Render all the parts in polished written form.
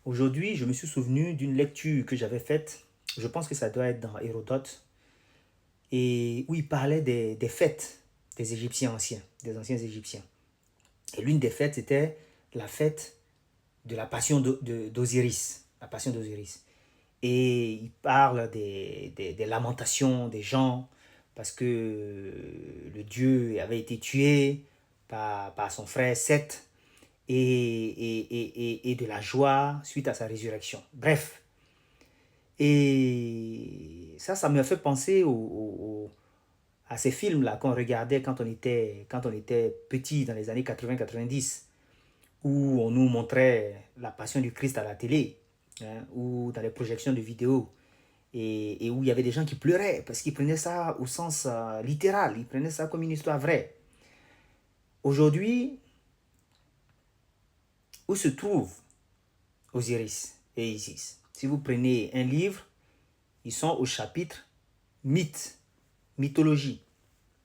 Aujourd'hui, je me suis souvenu d'une lecture que j'avais faite. Je pense que ça doit être dans Hérodote. Et où il parlait des fêtes des Égyptiens anciens, des anciens Égyptiens. Et l'une des fêtes, c'était la fête de la passion d'Osiris. La passion d'Osiris. Et il parle des lamentations des gens parce que le dieu avait été tué par son frère Seth et de la joie suite à sa résurrection. Bref, et ça me fait penser à ces films-là qu'on regardait quand on était petit dans les années 80-90, où on nous montrait la passion du Christ à la télé, hein, ou dans les projections de vidéos, et où il y avait des gens qui pleuraient parce qu'ils prenaient ça au sens littéral, ils prenaient ça comme une histoire vraie. Aujourd'hui, où se trouve Osiris et Isis? Si vous prenez un livre, ils sont au chapitre mythe, mythologie.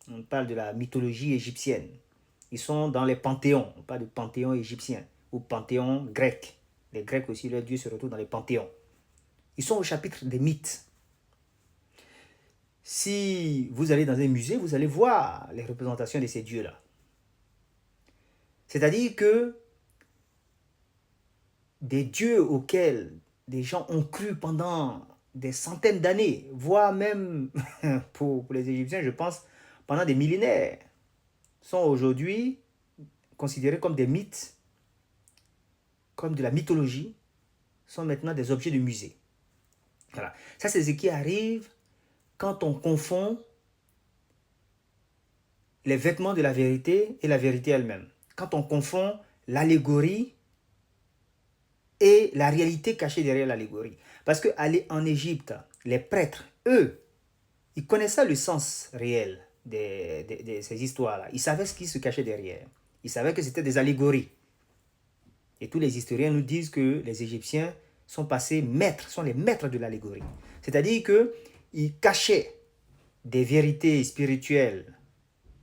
On parle de la mythologie égyptienne. Ils sont dans les panthéons. On parle de panthéon égyptien ou panthéon grec. Les Grecs aussi, leurs dieux se retrouvent dans les panthéons. Ils sont au chapitre des mythes. Si vous allez dans un musée, vous allez voir les représentations de ces dieux-là. C'est-à-dire que des dieux auxquels des gens ont cru pendant des centaines d'années, voire même pour les Égyptiens, je pense, pendant des millénaires, sont aujourd'hui considérés comme des mythes, comme de la mythologie, sont maintenant des objets de musée. Voilà. Ça, c'est ce qui arrive quand on confond les vêtements de la vérité et la vérité elle-même. Quand on confond l'allégorie et la réalité cachée derrière l'allégorie. Parce qu'en Égypte, les prêtres, eux, ils connaissaient le sens réel de ces histoires-là. Ils savaient ce qui se cachait derrière. Ils savaient que c'était des allégories. Et tous les historiens nous disent que les Égyptiens sont passés maîtres, sont les maîtres de l'allégorie. C'est-à-dire qu'ils cachaient des vérités spirituelles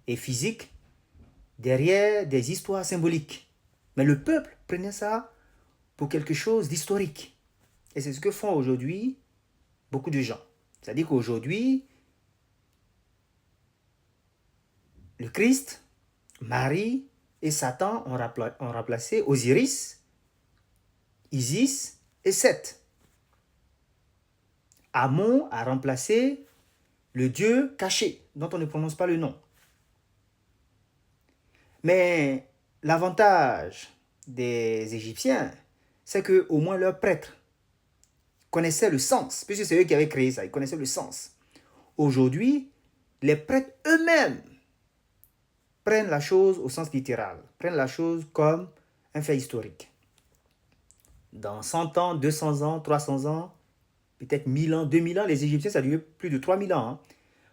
et physiques derrière des histoires symboliques. Mais le peuple prenait ça pour quelque chose d'historique. Et c'est ce que font aujourd'hui beaucoup de gens. C'est-à-dire qu'aujourd'hui, le Christ, Marie et Satan ont remplacé Osiris, Isis et Seth. Amon a remplacé le dieu caché, dont on ne prononce pas le nom. Mais l'avantage des Égyptiens, c'est qu'au moins leurs prêtres connaissaient le sens, puisque c'est eux qui avaient créé ça, ils connaissaient le sens. Aujourd'hui, les prêtres eux-mêmes prennent la chose au sens littéral, prennent la chose comme un fait historique. Dans 100 ans, 200 ans, 300 ans, peut-être 1000 ans, 2000 ans, les Égyptiens, ça a duré plus de 3000 ans. Hein.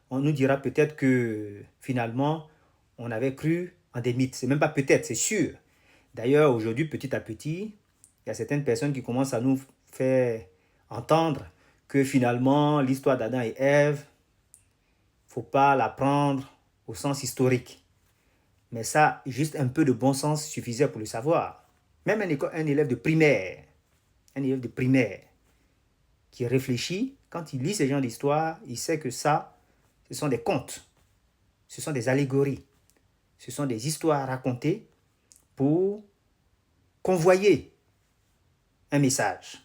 On nous dira peut-être que finalement, on avait cru en des mythes. C'est même pas peut-être, c'est sûr. D'ailleurs, aujourd'hui, petit à petit, il y a certaines personnes qui commencent à nous faire entendre que finalement, l'histoire d'Adam et Ève, il ne faut pas la prendre au sens historique. Mais ça, juste un peu de bon sens suffisait pour le savoir. Même un élève de primaire, qui réfléchit, quand il lit ces genres d'histoires, il sait que ça, ce sont des contes, ce sont des allégories, ce sont des histoires racontées pour convoyer un message.